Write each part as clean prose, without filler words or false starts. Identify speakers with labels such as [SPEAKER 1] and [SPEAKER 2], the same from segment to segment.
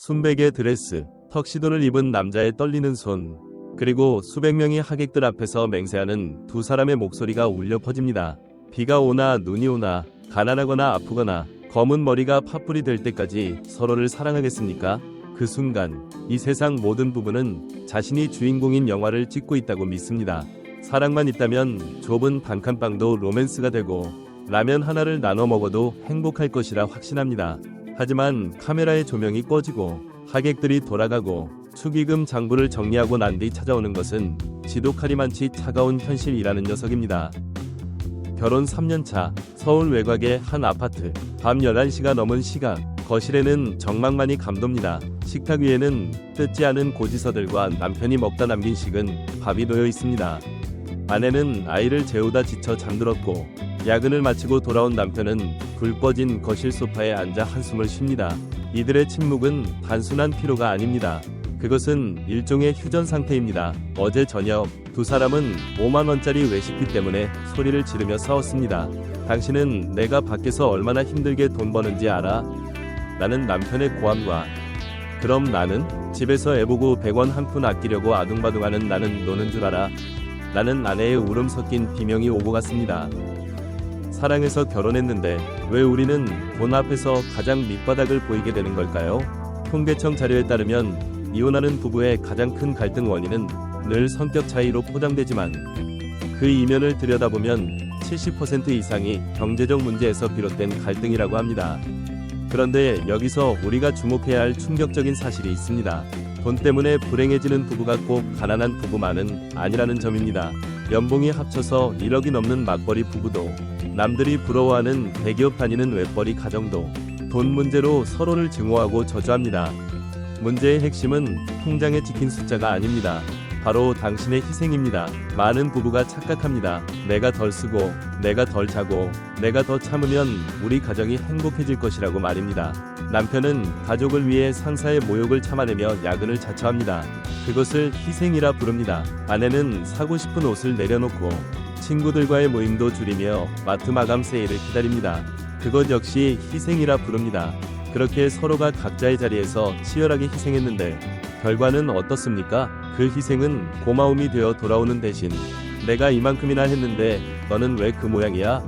[SPEAKER 1] 순백의 드레스, 턱시도를 입은 남자의 떨리는 손, 그리고 수백 명의 하객들 앞에서 맹세하는 두 사람의 목소리가 울려 퍼집니다. 비가 오나 눈이 오나 가난하거나 아프거나 검은 머리가 팥불이 될 때까지 서로를 사랑하겠습니까? 그 순간 이 세상 모든 부부는 자신이 주인공인 영화를 찍고 있다고 믿습니다. 사랑만 있다면 좁은 단칸방도 로맨스가 되고 라면 하나를 나눠 먹어도 행복할 것이라 확신합니다. 하지만 카메라의 조명이 꺼지고 하객들이 돌아가고 축의금 장부를 정리하고 난 뒤 찾아오는 것은 지독하리만치 차가운 현실이라는 녀석입니다. 결혼 3년차 서울 외곽의 한 아파트. 밤 11시가 넘은 시각, 거실에는 정막만이 감돕니다. 식탁 위에는 뜯지 않은 고지서들과 남편이 먹다 남긴 식은 밥이 놓여 있습니다. 아내는 아이를 재우다 지쳐 잠들었고 야근을 마치고 돌아온 남편은 불 꺼진 거실 소파에 앉아 한숨을 쉽니다. 이들의 침묵은 단순한 피로가 아닙니다. 그것은 일종의 휴전 상태입니다. 어제 저녁 두 사람은 5만원짜리 외식비 때문에 소리를 지르며 싸웠습니다. 당신은 내가 밖에서 얼마나 힘들게 돈 버는지 알아? 라는 남편의 고함과 그럼 나는? 집에서 애보고 100원 한 푼 아끼려고 아둥바둥하는 나는 노는 줄 알아? 라는 아내의 울음 섞인 비명이 오고 갔습니다. 사랑해서 결혼했는데 왜 우리는 돈 앞에서 가장 밑바닥을 보이게 되는 걸까요? 통계청 자료에 따르면 이혼하는 부부의 가장 큰 갈등 원인은 늘 성격 차이로 포장되지만 그 이면을 들여다보면 70% 이상이 경제적 문제에서 비롯된 갈등이라고 합니다. 그런데 여기서 우리가 주목해야 할 충격적인 사실이 있습니다. 돈 때문에 불행해지는 부부가 꼭 가난한 부부만은 아니라는 점입니다. 연봉이 합쳐서 1억이 넘는 맞벌이 부부도, 남들이 부러워하는 대기업 다니는 외벌이 가정도 돈 문제로 서로를 증오하고 저주합니다. 문제의 핵심은 통장에 찍힌 숫자가 아닙니다. 바로 당신의 희생입니다. 많은 부부가 착각합니다. 내가 덜 쓰고, 내가 덜 자고, 내가 더 참으면 우리 가정이 행복해질 것이라고 말입니다. 남편은 가족을 위해 상사의 모욕을 참아내며 야근을 자처합니다. 그것을 희생이라 부릅니다. 아내는 사고 싶은 옷을 내려놓고 친구들과의 모임도 줄이며 마트 마감 세일을 기다립니다. 그것 역시 희생이라 부릅니다. 그렇게 서로가 각자의 자리에서 치열하게 희생했는데 결과는 어떻습니까? 그 희생은 고마움이 되어 돌아오는 대신 내가 이만큼이나 했는데 너는 왜 그 모양이야?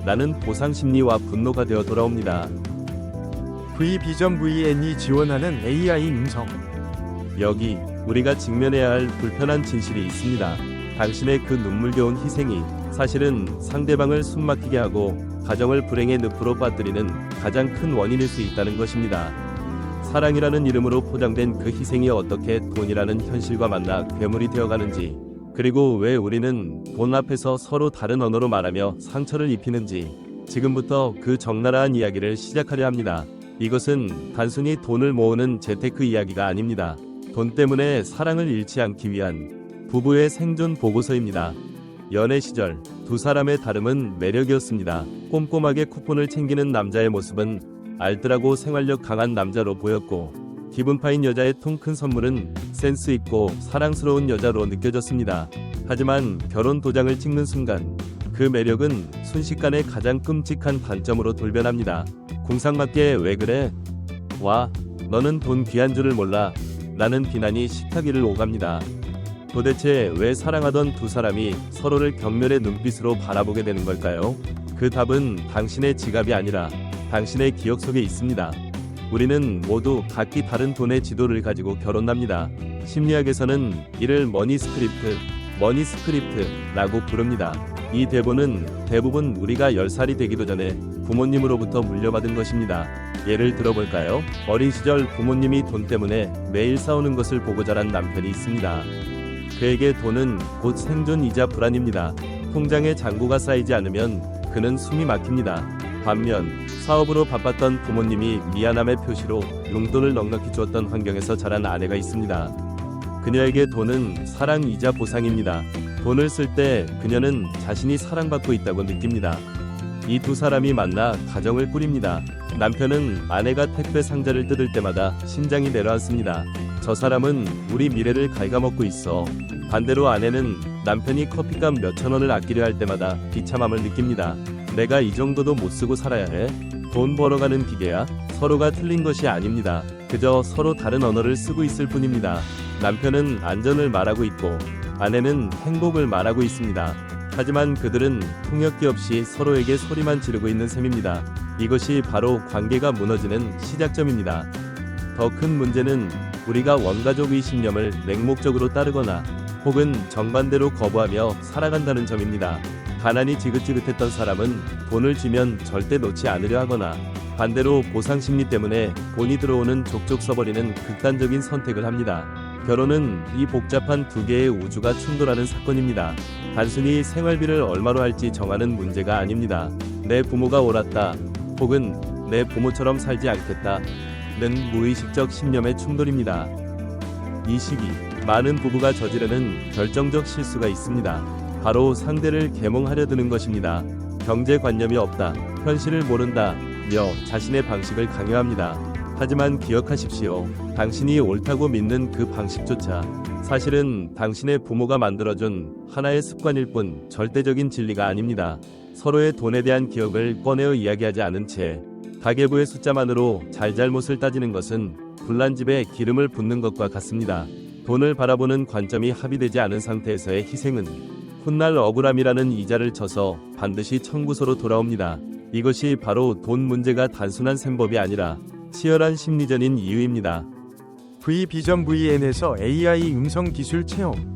[SPEAKER 1] 라는 보상심리와 분노가 되어 돌아옵니다.
[SPEAKER 2] V비전 VN이 지원하는 AI 음성.
[SPEAKER 1] 여기 우리가 직면해야 할 불편한 진실이 있습니다. 당신의 그 눈물겨운 희생이 사실은 상대방을 숨막히게 하고 가정을 불행의 늪으로 빠뜨리는 가장 큰 원인일 수 있다는 것입니다. 사랑이라는 이름으로 포장된 그 희생이 어떻게 돈이라는 현실과 만나 괴물이 되어가는지, 그리고 왜 우리는 돈 앞에서 서로 다른 언어로 말하며 상처를 입히는지 지금부터 그 적나라한 이야기를 시작하려 합니다. 이것은 단순히 돈을 모으는 재테크 이야기가 아닙니다. 돈 때문에 사랑을 잃지 않기 위한 부부의 생존 보고서입니다. 연애 시절 두 사람의 다름은 매력이었습니다. 꼼꼼하게 쿠폰을 챙기는 남자의 모습은 알뜰하고 생활력 강한 남자로 보였고, 기분 파인 여자의 통 큰 선물은 센스 있고 사랑스러운 여자로 느껴졌습니다. 하지만 결혼 도장을 찍는 순간 그 매력은 순식간에 가장 끔찍한 단점으로 돌변합니다. 궁상맞게 왜 그래? 와, 너는 돈 귀한 줄을 몰라. 라는 비난이 식탁 위를 오갑니다. 도대체 왜 사랑하던 두 사람이 서로를 경멸의 눈빛으로 바라보게 되는 걸까요? 그 답은 당신의 지갑이 아니라 당신의 기억 속에 있습니다. 우리는 모두 각기 다른 돈의 지도를 가지고 결혼합니다. 심리학에서는 이를 머니 스크립트라고 부릅니다. 이 대본은 대부분 우리가 10살이 되기도 전에 부모님으로부터 물려받은 것입니다. 예를 들어볼까요? 어린 시절 부모님이 돈 때문에 매일 싸우는 것을 보고 자란 남편이 있습니다. 그에게 돈은 곧 생존이자 불안입니다. 통장에 잔고가 쌓이지 않으면 그는 숨이 막힙니다. 반면 사업으로 바빴던 부모님이 미안함의 표시로 용돈을 넉넉히 주었던 환경에서 자란 아내가 있습니다. 그녀에게 돈은 사랑이자 보상입니다. 돈을 쓸 때 그녀는 자신이 사랑받고 있다고 느낍니다. 이 두 사람이 만나 가정을 꾸립니다. 남편은 아내가 택배 상자를 뜯을 때마다 심장이 내려앉습니다. 저 사람은 우리 미래를 갉아먹고 있어. 반대로 아내는 남편이 커피값 몇천 원을 아끼려 할 때마다 비참함을 느낍니다. 내가 이 정도도 못 쓰고 살아야 해? 돈 벌어가는 기계야? 서로가 틀린 것이 아닙니다. 그저 서로 다른 언어를 쓰고 있을 뿐입니다. 남편은 안전을 말하고 있고 아내는 행복을 말하고 있습니다. 하지만 그들은 통역기 없이 서로에게 소리만 지르고 있는 셈입니다. 이것이 바로 관계가 무너지는 시작점입니다. 더 큰 문제는 우리가 원가족의 신념을 맹목적으로 따르거나 혹은 정반대로 거부하며 살아간다는 점입니다. 가난이 지긋지긋했던 사람은 돈을 쥐면 절대 놓지 않으려 하거나 반대로 보상심리 때문에 돈이 들어오는 족족 써버리는 극단적인 선택을 합니다. 결혼은 이 복잡한 두 개의 우주가 충돌하는 사건입니다. 단순히 생활비를 얼마로 할지 정하는 문제가 아닙니다. 내 부모가 옳았다 혹은 내 부모처럼 살지 않겠다는 무의식적 신념의 충돌입니다. 이 시기 많은 부부가 저지르는 결정적 실수가 있습니다. 바로 상대를 계몽하려 드는 것입니다. 경제관념이 없다, 현실을 모른다며 자신의 방식을 강요합니다. 하지만 기억하십시오. 당신이 옳다고 믿는 그 방식조차 사실은 당신의 부모가 만들어준 하나의 습관일 뿐 절대적인 진리가 아닙니다. 서로의 돈에 대한 기억을 꺼내어 이야기하지 않은 채 가계부의 숫자만으로 잘잘못을 따지는 것은 불난집에 기름을 붓는 것과 같습니다. 돈을 바라보는 관점이 합의되지 않은 상태에서의 희생은 훗날 억울함이라는 이자를 쳐서 반드시 청구서로 돌아옵니다. 이것이 바로 돈 문제가 단순한 셈법이 아니라 치열한 심리전인 이유입니다.
[SPEAKER 2] V비전 VN에서 AI 음성 기술 체험.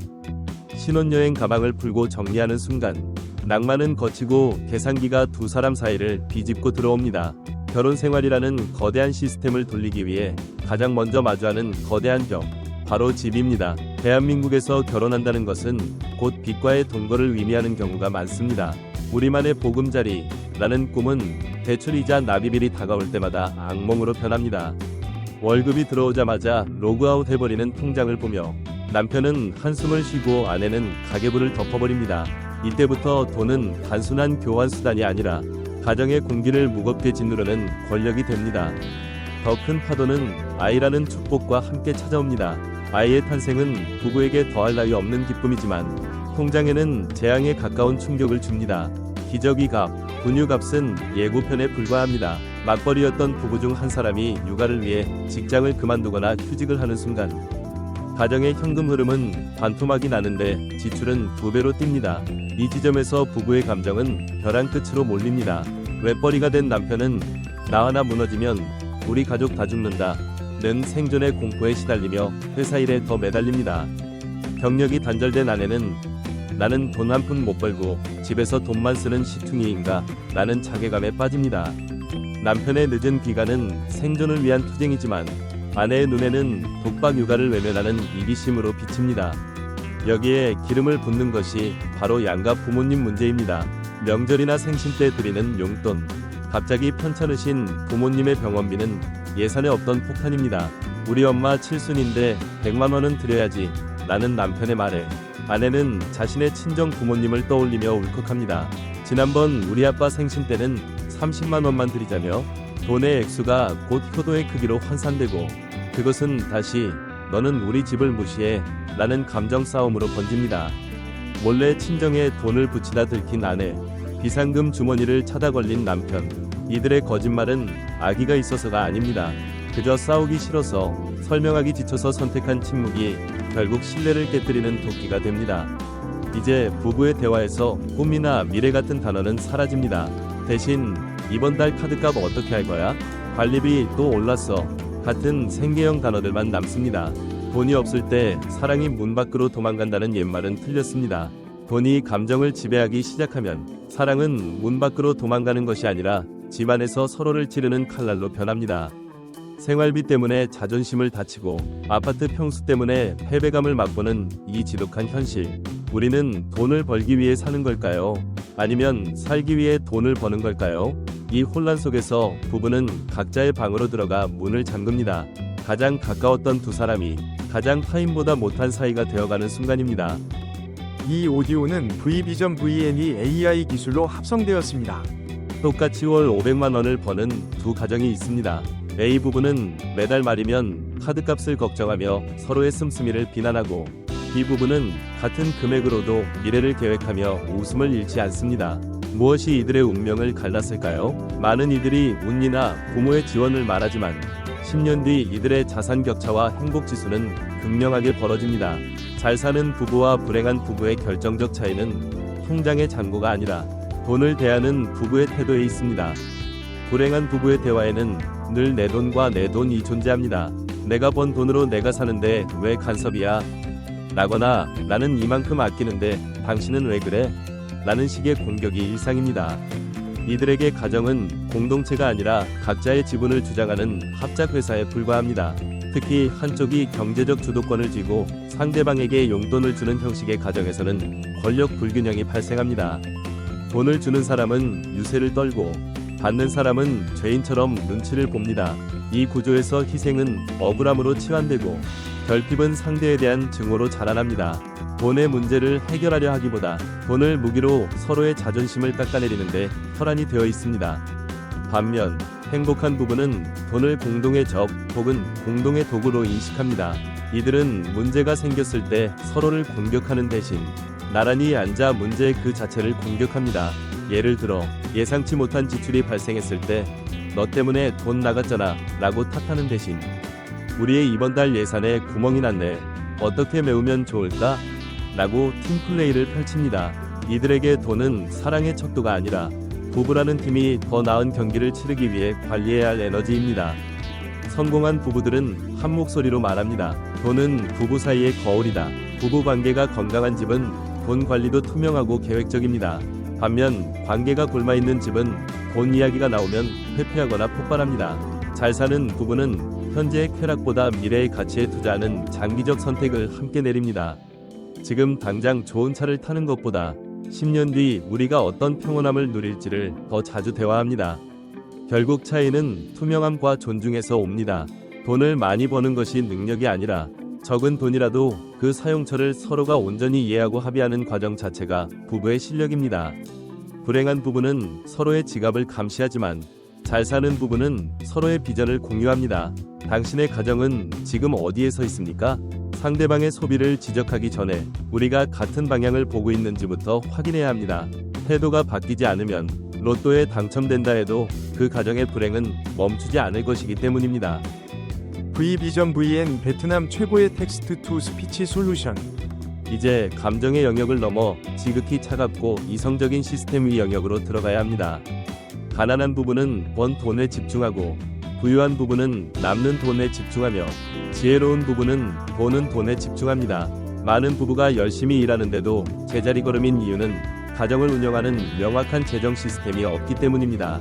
[SPEAKER 1] 신혼여행 가방을 풀고 정리하는 순간 낭만은 거치고 계산기가 두 사람 사이를 비집고 들어옵니다. 결혼 생활이라는 거대한 시스템을 돌리기 위해 가장 먼저 마주하는 거대한 벽, 바로 집입니다. 대한민국에서 결혼한다는 것은 곧 빚과의 동거를 의미하는 경우가 많습니다. 우리만의 보금자리라는 꿈은 대출이자 납입일이 다가올 때마다 악몽으로 변합니다. 월급이 들어오자마자 로그아웃 해버리는 통장을 보며 남편은 한숨을 쉬고 아내는 가계부를 덮어버립니다. 이때부터 돈은 단순한 교환 수단이 아니라 가정의 공기를 무겁게 짓누르는 권력이 됩니다. 더 큰 파도는 아이라는 축복과 함께 찾아옵니다. 아이의 탄생은 부부에게 더할 나위 없는 기쁨이지만 통장에는 재앙에 가까운 충격을 줍니다. 기저귀 값, 분유값은 예고편에 불과합니다. 맞벌이였던 부부 중 한 사람이 육아를 위해 직장을 그만두거나 휴직을 하는 순간 가정의 현금 흐름은 반토막이 나는데 지출은 2배로 뜁니다. 이 지점에서 부부의 감정은 벼랑 끝으로 몰립니다. 외벌이가 된 남편은 나 하나 무너지면 우리 가족 다 죽는다는 생존의 공포에 시달리며 회사 일에 더 매달립니다. 경력이 단절된 아내는 나는 돈 한 푼 못 벌고 집에서 돈만 쓰는 시퉁이인가 라는 자괴감에 빠집니다. 남편의 늦은 귀가는 생존을 위한 투쟁이지만 아내의 눈에는 독박 육아를 외면하는 이기심으로 비칩니다. 여기에 기름을 붓는 것이 바로 양가 부모님 문제입니다. 명절이나 생신 때 드리는 용돈, 갑자기 편찮으신 부모님의 병원비는 예산에 없던 폭탄입니다. 우리 엄마 칠순인데 100만 원은 드려야지 라는 남편의 말에 아내는 자신의 친정 부모님을 떠올리며 울컥합니다. 지난번 우리 아빠 생신 때는 30만 원만 드리자며 돈의 액수가 곧 효도의 크기로 환산되고 그것은 다시 너는 우리 집을 무시해 라는 감정 싸움으로 번집니다. 몰래 친정에 돈을 붙이다 들킨 아내, 비상금 주머니를 차다 걸린 남편, 이들의 거짓말은 악의가 있어서가 아닙니다. 그저 싸우기 싫어서 설명하기 지쳐서 선택한 침묵이 결국 신뢰를 깨뜨리는 도끼가 됩니다. 이제 부부의 대화에서 꿈이나 미래 같은 단어는 사라집니다. 대신 이번 달 카드값 어떻게 할 거야? 관리비 또 올랐어. 같은 생계형 단어들만 남습니다. 돈이 없을 때 사랑이 문 밖으로 도망간다는 옛말은 틀렸습니다. 돈이 감정을 지배하기 시작하면 사랑은 문 밖으로 도망가는 것이 아니라 집안에서 서로를 찌르는 칼날로 변합니다. 생활비 때문에 자존심을 다치고 아파트 평수 때문에 패배감을 맛보는 이 지독한 현실. 우리는 돈을 벌기 위해 사는 걸까요? 아니면 살기 위해 돈을 버는 걸까요? 이 혼란 속에서 부부는 각자의 방으로 들어가 문을 잠급니다. 가장 가까웠던 두 사람이 가장 타인보다 못한 사이가 되어가는 순간입니다.
[SPEAKER 2] 이 오디오는 V비전 VN이 AI 기술로 합성되었습니다.
[SPEAKER 1] 똑같이 월 500만 원을 버는 두 가정이 있습니다. A 부부는 매달 말이면 카드값을 걱정하며 서로의 씀씀이를 비난하고 B 부부는 같은 금액으로도 미래를 계획하며 웃음을 잃지 않습니다. 무엇이 이들의 운명을 갈랐을까요? 많은 이들이 운이나 부모의 지원을 말하지만 10년 뒤 이들의 자산 격차와 행복 지수는 극명하게 벌어집니다. 잘 사는 부부와 불행한 부부의 결정적 차이는 통장의 잔고가 아니라 돈을 대하는 부부의 태도에 있습니다. 불행한 부부의 대화에는 늘 내 돈과 내 돈이 존재합니다. 내가 번 돈으로 내가 사는데 왜 간섭이야? 라거나 나는 이만큼 아끼는데 당신은 왜 그래? 라는 식의 공격이 일상입니다. 이들에게 가정은 공동체가 아니라 각자의 지분을 주장하는 합작회사에 불과합니다. 특히 한쪽이 경제적 주도권을 쥐고 상대방에게 용돈을 주는 형식의 가정에서는 권력 불균형이 발생합니다. 돈을 주는 사람은 유세를 떨고 받는 사람은 죄인처럼 눈치를 봅니다. 이 구조에서 희생은 억울함으로 치환되고 결핍은 상대에 대한 증오로 자라납니다. 돈의 문제를 해결하려 하기보다 돈을 무기로 서로의 자존심을 깎아내리는데 혈안이 되어 있습니다. 반면 행복한 부부는 돈을 공동의 적 혹은 공동의 도구로 인식합니다. 이들은 문제가 생겼을 때 서로를 공격하는 대신 나란히 앉아 문제 그 자체를 공격합니다. 예를 들어 예상치 못한 지출이 발생했을 때 너 때문에 돈 나갔잖아 라고 탓하는 대신 우리의 이번 달 예산에 구멍이 났네. 어떻게 메우면 좋을까? 라고 팀플레이를 펼칩니다. 이들에게 돈은 사랑의 척도가 아니라 부부라는 팀이 더 나은 경기를 치르기 위해 관리해야 할 에너지입니다. 성공한 부부들은 한 목소리로 말합니다. 돈은 부부 사이의 거울이다. 부부 관계가 건강한 집은 돈 관리도 투명하고 계획적입니다. 반면 관계가 골마있는 집은 돈 이야기가 나오면 회피하거나 폭발합니다. 잘 사는 부부는 현재의 쾌락보다 미래의 가치에 투자하는 장기적 선택을 함께 내립니다. 지금 당장 좋은 차를 타는 것보다 10년 뒤 우리가 어떤 평온함을 누릴지를 더 자주 대화합니다. 결국 차이는 투명함과 존중에서 옵니다. 돈을 많이 버는 것이 능력이 아니라 적은 돈이라도 그 사용처를 서로가 온전히 이해하고 합의하는 과정 자체가 부부의 실력입니다. 불행한 부부는 서로의 지갑을 감시하지만 잘 사는 부부는 서로의 비전을 공유합니다. 당신의 가정은 지금 어디에 서 있습니까? 상대방의 소비를 지적하기 전에 우리가 같은 방향을 보고 있는지부터 확인해야 합니다. 태도가 바뀌지 않으면 로또에 당첨된다 해도 그 가정의 불행은 멈추지 않을 것이기 때문입니다.
[SPEAKER 2] V비전 VN 베트남 최고의 텍스트 투 스피치 솔루션.
[SPEAKER 1] 이제 감정의 영역을 넘어 지극히 차갑고 이성적인 시스템 위 영역으로 들어가야 합니다. 가난한 부부는 번 돈에 집중하고 부유한 부부는 남는 돈에 집중하며 지혜로운 부부는 버는 돈에 집중합니다. 많은 부부가 열심히 일하는데도 제자리 걸음인 이유는 가정을 운영하는 명확한 재정 시스템이 없기 때문입니다.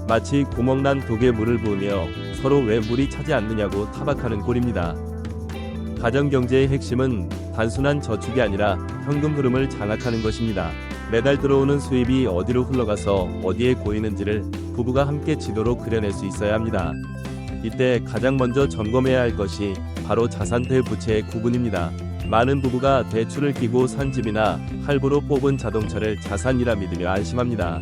[SPEAKER 1] 마치 구멍난 독에 물을 부으며 서로 왜 물이 차지 않느냐고 타박하는 꼴입니다. 가정경제의 핵심은 단순한 저축이 아니라 현금 흐름을 장악하는 것입니다. 매달 들어오는 수입이 어디로 흘러가서 어디에 고이는지를 부부가 함께 지도로 그려낼 수 있어야 합니다. 이때 가장 먼저 점검해야 할 것이 바로 자산 대 부채의 구분입니다. 많은 부부가 대출을 끼고 산 집이나 할부로 뽑은 자동차를 자산이라 믿으며 안심합니다.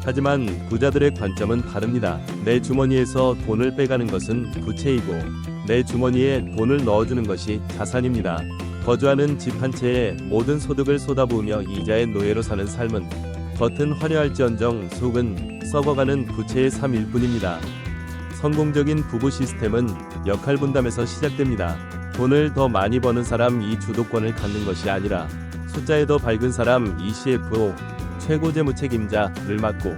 [SPEAKER 1] 하지만 부자들의 관점은 다릅니다. 내 주머니에서 돈을 빼가는 것은 부채이고 내 주머니에 돈을 넣어주는 것이 자산입니다. 거주하는 집 한 채에 모든 소득을 쏟아부으며 이자의 노예로 사는 삶은 겉은 화려할지언정 속은 썩어가는 부채의 삶일 뿐입니다. 성공적인 부부 시스템은 역할 분담에서 시작됩니다. 돈을 더 많이 버는 사람 이 주도권을 갖는 것이 아니라 숫자에 더 밝은 사람 이 CFO 최고 재무 책임자를 맡고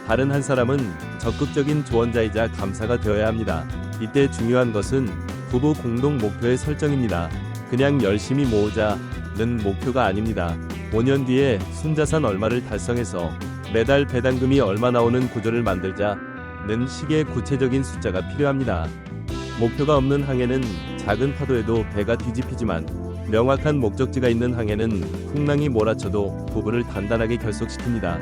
[SPEAKER 1] 다른 한 사람은 적극적인 조언자이자 감사가 되어야 합니다. 이때 중요한 것은 부부 공동 목표의 설정입니다. 그냥 열심히 모으자는 목표가 아닙니다. 5년 뒤에 순자산 얼마를 달성해서 매달 배당금이 얼마 나오는 구조를 만들자는 식의 구체적인 숫자가 필요합니다. 목표가 없는 항해는 작은 파도에도 배가 뒤집히지만 명확한 목적지가 있는 항해는 풍랑이 몰아쳐도 부부를 단단하게 결속시킵니다.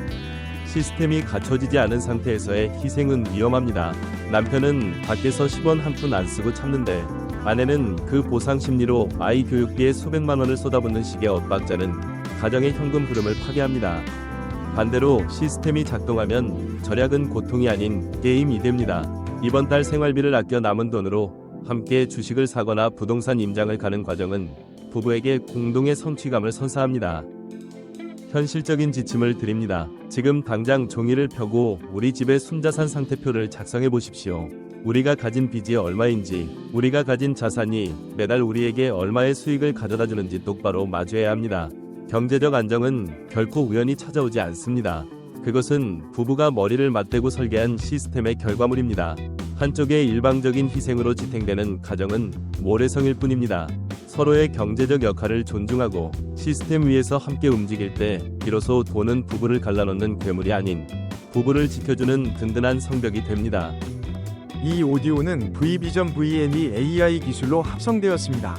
[SPEAKER 1] 시스템이 갖춰지지 않은 상태에서의 희생은 위험합니다. 남편은 밖에서 10원 한 푼 안 쓰고 참는데 아내는 그 보상 심리로 아이 교육비에 수백만 원을 쏟아붓는 식의 엇박자는 가정의 현금 흐름을 파괴합니다. 반대로 시스템이 작동하면 절약은 고통이 아닌 게임이 됩니다. 이번 달 생활비를 아껴 남은 돈으로 함께 주식을 사거나 부동산 임장을 가는 과정은 부부에게 공동의 성취감을 선사합니다. 현실적인 지침을 드립니다. 지금 당장 종이를 펴고 우리 집의 순자산 상태표를 작성해 보십시오. 우리가 가진 빚이 얼마인지, 우리가 가진 자산이 매달 우리에게 얼마의 수익을 가져다 주는지 똑바로 마주해야 합니다. 경제적 안정은 결코 우연히 찾아오지 않습니다. 그것은 부부가 머리를 맞대고 설계한 시스템의 결과물입니다. 한쪽의 일방적인 희생으로 지탱되는 가정은 모래성일 뿐입니다. 서로의 경제적 역할을 존중하고 시스템 위에서 함께 움직일 때 비로소 돈은 부부를 갈라놓는 괴물이 아닌 부부를 지켜주는 든든한 성벽이 됩니다.
[SPEAKER 2] 이 오디오는 V비전 VN이 AI 기술로 합성되었습니다.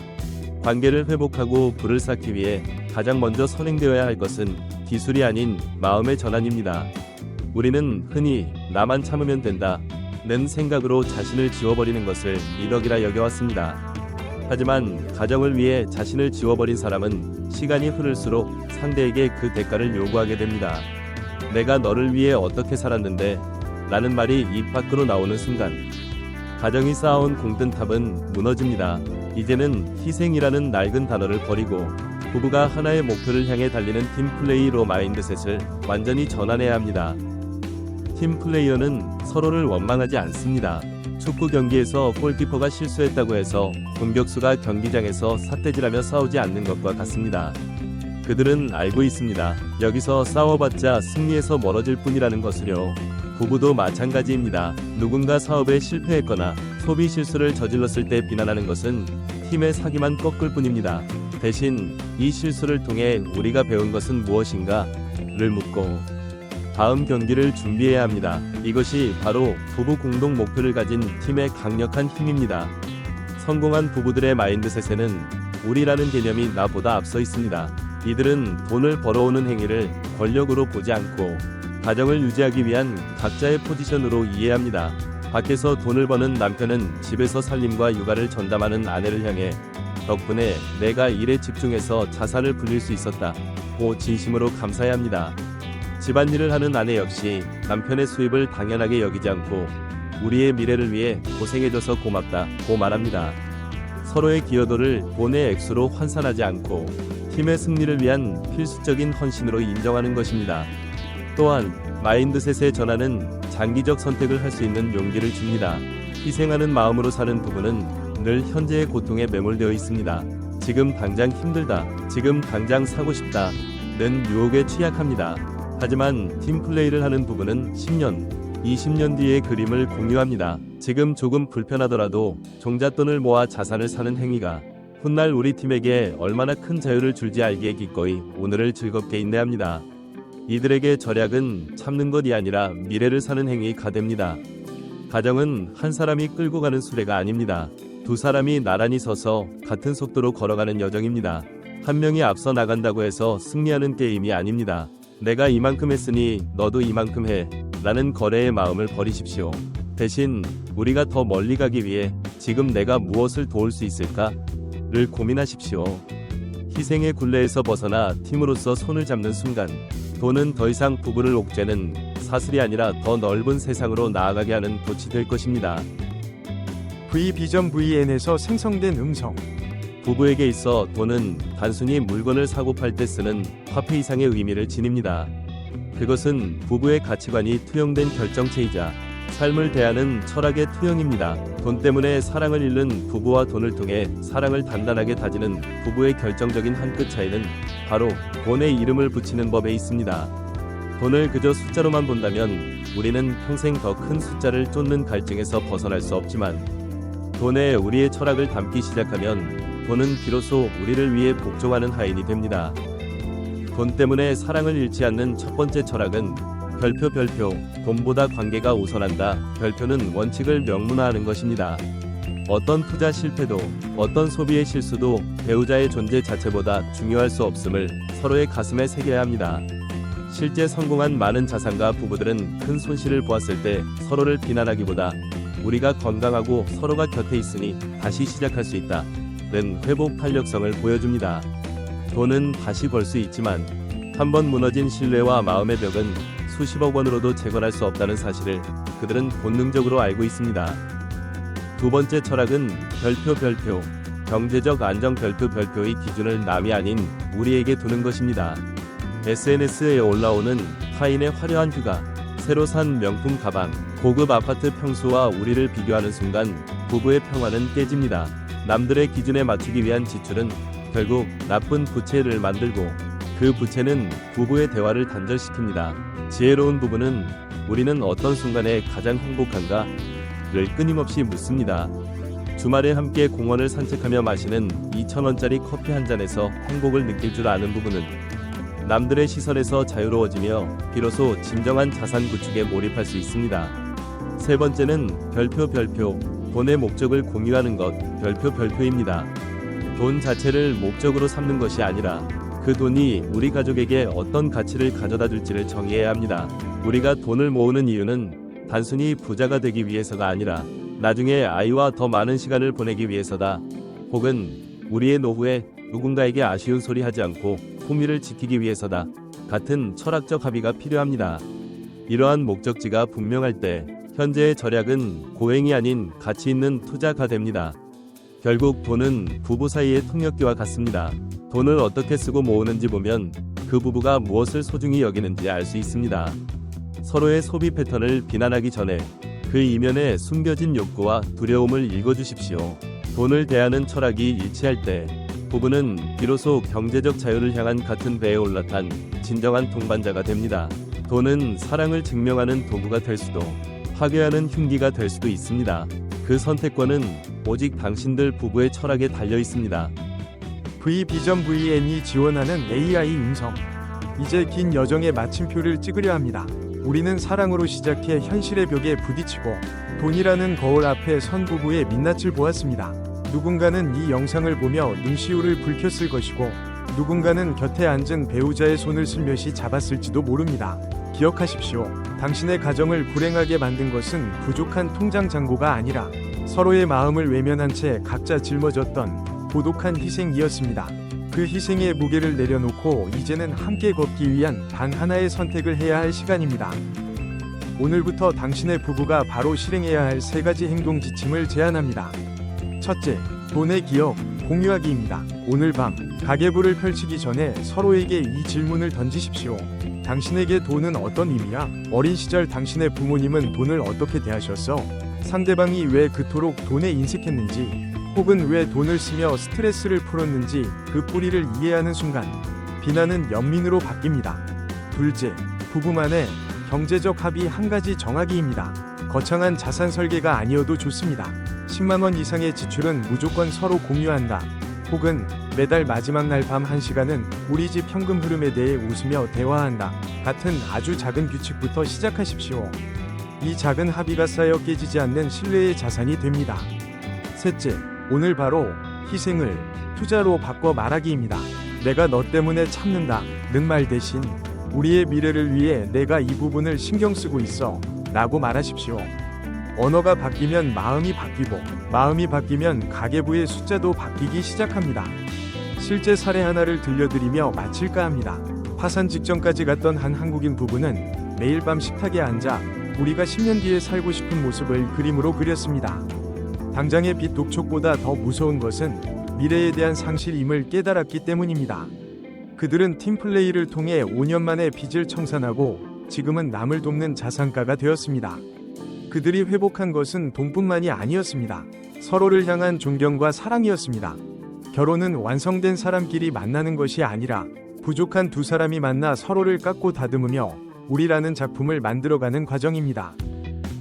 [SPEAKER 1] 관계를 회복하고 불을 쌓기 위해 가장 먼저 선행되어야 할 것은 기술이 아닌 마음의 전환입니다. 우리는 흔히 나만 참으면 된다 는 생각으로 자신을 지워버리는 것을 미덕이라 여겨왔습니다. 하지만 가정을 위해 자신을 지워버린 사람은 시간이 흐를수록 상대에게 그 대가를 요구하게 됩니다. 내가 너를 위해 어떻게 살았는데 라는 말이 입 밖으로 나오는 순간 가정이 쌓아온 공든탑은 무너집니다. 이제는 희생이라는 낡은 단어를 버리고 부부가 하나의 목표를 향해 달리는 팀플레이로 마인드셋을 완전히 전환해야 합니다. 팀플레이어는 서로를 원망하지 않습니다. 축구 경기에서 골키퍼가 실수했다고 해서 공격수가 경기장에서 삿대질하며 싸우지 않는 것과 같습니다. 그들은 알고 있습니다. 여기서 싸워봤자 승리에서 멀어질 뿐이라는 것을요. 부부도 마찬가지입니다. 누군가 사업에 실패했거나 소비 실수를 저질렀을 때 비난하는 것은 팀의 사기만 꺾을 뿐입니다. 대신 이 실수를 통해 우리가 배운 것은 무엇인가를 묻고 다음 경기를 준비해야 합니다. 이것이 바로 부부 공동 목표를 가진 팀의 강력한 힘입니다. 성공한 부부들의 마인드셋에는 우리라는 개념이 나보다 앞서 있습니다. 이들은 돈을 벌어오는 행위를 권력으로 보지 않고 가정을 유지하기 위한 각자의 포지션으로 이해합니다. 밖에서 돈을 버는 남편은 집에서 살림과 육아를 전담하는 아내를 향해 덕분에 내가 일에 집중해서 자산을 불릴 수 있었다고 진심으로 감사해야 합니다. 집안일을 하는 아내 역시 남편의 수입을 당연하게 여기지 않고 우리의 미래를 위해 고생해줘서 고맙다고 말합니다. 서로의 기여도를 돈의 액수로 환산하지 않고 팀의 승리를 위한 필수적인 헌신으로 인정하는 것입니다. 또한 마인드셋의 전환은 장기적 선택을 할 수 있는 용기를 줍니다. 희생하는 마음으로 사는 부부는 늘 현재의 고통에 매몰되어 있습니다. 지금 당장 힘들다, 지금 당장 사고 싶다는 유혹에 취약합니다. 하지만 팀플레이를 하는 부부는 10년, 20년 뒤의 그림을 공유합니다. 지금 조금 불편하더라도 종잣돈을 모아 자산을 사는 행위가 훗날 우리 팀에게 얼마나 큰 자유를 줄지 알기에 기꺼이 오늘을 즐겁게 인내합니다. 이들에게 절약은 참는 것이 아니라 미래를 사는 행위가 됩니다. 가정은 한 사람이 끌고 가는 수레가 아닙니다. 두 사람이 나란히 서서 같은 속도로 걸어가는 여정입니다. 한 명이 앞서 나간다고 해서 승리하는 게임이 아닙니다. 내가 이만큼 했으니 너도 이만큼 해 라는 거래의 마음을 버리십시오. 대신 우리가 더 멀리 가기 위해 지금 내가 무엇을 도울 수 있을까를 고민하십시오. 희생의 굴레에서 벗어나 팀으로서 손을 잡는 순간 돈은 더 이상 부부를 옥죄는 사슬이 아니라 더 넓은 세상으로 나아가게 하는 돛이 될 것입니다.
[SPEAKER 2] V비전 VN에서 생성된 음성.
[SPEAKER 1] 부부에게 있어 돈은 단순히 물건을 사고 팔 때 쓰는 화폐 이상의 의미를 지닙니다. 그것은 부부의 가치관이 투영된 결정체이자 삶을 대하는 철학의 투영입니다. 돈 때문에 사랑을 잃는 부부와 돈을 통해 사랑을 단단하게 다지는 부부의 결정적인 한 끗 차이는 바로 돈의 이름을 붙이는 법에 있습니다. 돈을 그저 숫자로만 본다면 우리는 평생 더 큰 숫자를 쫓는 갈증에서 벗어날 수 없지만 돈에 우리의 철학을 담기 시작하면 돈은 비로소 우리를 위해 복종하는 하인이 됩니다. 돈 때문에 사랑을 잃지 않는 첫 번째 철학은 별표 돈보다 관계가 우선한다. 별표는 원칙을 명문화하는 것입니다. 어떤 투자 실패도 어떤 소비의 실수도 배우자의 존재 자체보다 중요할 수 없음을 서로의 가슴에 새겨야 합니다. 실제 성공한 많은 자산가 부부들은 큰 손실을 보았을 때 서로를 비난하기보다 우리가 건강하고 서로가 곁에 있으니 다시 시작할 수 있다 는 회복 탄력성을 보여줍니다. 돈은 다시 벌 수 있지만 한번 무너진 신뢰와 마음의 벽은 수십억 원으로도 재건할 수 없다는 사실을 그들은 본능적으로 알고 있습니다. 두 번째 철학은 별표 경제적 안정 별표의 기준을 남이 아닌 우리에게 두는 것입니다. SNS에 올라오는 타인의 화려한 휴가, 새로 산 명품 가방, 고급 아파트 평수와 우리를 비교하는 순간 부부의 평화는 깨집니다. 남들의 기준에 맞추기 위한 지출은 결국 나쁜 부채를 만들고 그 부채는 부부의 대화를 단절시킵니다. 지혜로운 부부는 우리는 어떤 순간에 가장 행복한가? 를 끊임없이 묻습니다. 주말에 함께 공원을 산책하며 마시는 2,000원짜리 커피 한 잔에서 행복을 느낄 줄 아는 부부는 남들의 시선에서 자유로워지며 비로소 진정한 자산 구축에 몰입할 수 있습니다. 세 번째는 별표 돈의 목적을 공유하는 것 별표입니다. 돈 자체를 목적으로 삼는 것이 아니라 그 돈이 우리 가족에게 어떤 가치를 가져다 줄지를 정의해야 합니다. 우리가 돈을 모으는 이유는 단순히 부자가 되기 위해서가 아니라 나중에 아이와 더 많은 시간을 보내기 위해서다. 혹은 우리의 노후에 누군가에게 아쉬운 소리 하지 않고 품위를 지키기 위해서다. 같은 철학적 합의가 필요합니다. 이러한 목적지가 분명할 때 현재의 절약은 고행이 아닌 가치 있는 투자가 됩니다. 결국 돈은 부부 사이의 통역기와 같습니다. 돈을 어떻게 쓰고 모으는지 보면 그 부부가 무엇을 소중히 여기는지 알 수 있습니다. 서로의 소비 패턴을 비난하기 전에 그 이면에 숨겨진 욕구와 두려움을 읽어주십시오. 돈을 대하는 철학이 일치할 때 부부는 비로소 경제적 자유를 향한 같은 배에 올라탄 진정한 동반자가 됩니다. 돈은 사랑을 증명하는 도구가 될 수도 파괴하는 흉기가 될 수도 있습니다. 그 선택권은 오직 당신들 부부의 철학에 달려 있습니다.
[SPEAKER 2] V비전 VN이 지원하는 AI 음성. 이제 긴 여정의 마침표를 찍으려 합니다. 우리는 사랑으로 시작해 현실의 벽에 부딪히고 돈이라는 거울 앞에 선 부부의 민낯을 보았습니다. 누군가는 이 영상을 보며 눈시울을 붉혔을 것이고 누군가는 곁에 앉은 배우자의 손을 슬며시 잡았을지도 모릅니다. 기억하십시오. 당신의 가정을 불행하게 만든 것은 부족한 통장 잔고가 아니라 서로의 마음을 외면한 채 각자 짊어졌던 고독한 희생이었습니다. 그 희생의 무게를 내려놓고 이제는 함께 걷기 위한 단 하나의 선택을 해야 할 시간입니다. 오늘부터 당신의 부부가 바로 실행해야 할 3가지 행동 지침을 제안합니다. 첫째, 돈의 기억, 공유하기입니다. 오늘 밤 가계부를 펼치기 전에 서로에게 이 질문을 던지십시오. 당신에게 돈은 어떤 의미야? 어린 시절 당신의 부모님은 돈을 어떻게 대하셨어? 상대방이 왜 그토록 돈에 인색했는지 혹은 왜 돈을 쓰며 스트레스를 풀었는지 그 뿌리를 이해하는 순간 비난은 연민으로 바뀝니다. 둘째, 부부만의 경제적 합의 한 가지 정하기입니다. 거창한 자산 설계가 아니어도 좋습니다. 10만 원 이상의 지출은 무조건 서로 공유한다. 혹은 매달 마지막 날 밤 1시간은 우리 집 현금 흐름에 대해 웃으며 대화한다. 같은 아주 작은 규칙부터 시작하십시오. 이 작은 합의가 쌓여 깨지지 않는 신뢰의 자산이 됩니다. 셋째, 오늘 바로 희생을 투자로 바꿔 말하기입니다. 내가 너 때문에 참는다 는 말 대신 우리의 미래를 위해 내가 이 부분을 신경 쓰고 있어 라고 말하십시오. 언어가 바뀌면 마음이 바뀌고 마음이 바뀌면 가계부의 숫자도 바뀌기 시작합니다. 실제 사례 하나를 들려드리며 마칠까 합니다. 파산 직전까지 갔던 한 한국인 부부는 매일 밤 식탁에 앉아 우리가 10년 뒤에 살고 싶은 모습을 그림으로 그렸습니다. 당장의 빚 독촉보다 더 무서운 것은 미래에 대한 상실임을 깨달았기 때문입니다. 그들은 팀플레이를 통해 5년 만에 빚을 청산하고 지금은 남을 돕는 자산가가 되었습니다. 그들이 회복한 것은 돈뿐만이 아니었습니다. 서로를 향한 존경과 사랑이었습니다. 결혼은 완성된 사람끼리 만나는 것이 아니라 부족한 두 사람이 만나 서로를 깎고 다듬으며 우리라는 작품을 만들어가는 과정입니다.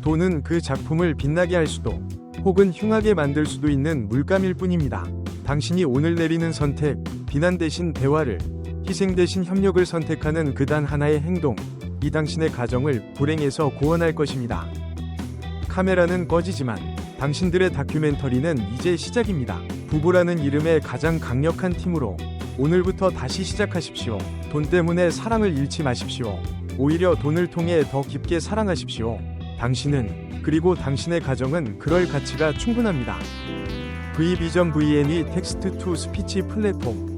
[SPEAKER 2] 돈은 그 작품을 빛나게 할 수도 혹은 흉하게 만들 수도 있는 물감일 뿐입니다. 당신이 오늘 내리는 선택, 비난 대신 대화를, 희생 대신 협력을 선택하는 그 단 하나의 행동, 이 당신의 가정을 불행에서 구원할 것입니다. 카메라는 꺼지지만 당신들의 다큐멘터리는 이제 시작입니다. 부부라는 이름의 가장 강력한 팀으로 오늘부터 다시 시작하십시오. 돈 때문에 사랑을 잃지 마십시오. 오히려 돈을 통해 더 깊게 사랑하십시오. 당신은 그리고 당신의 가정은 그럴 가치가 충분합니다. V비전 VN이 텍스트 투 스피치 플랫폼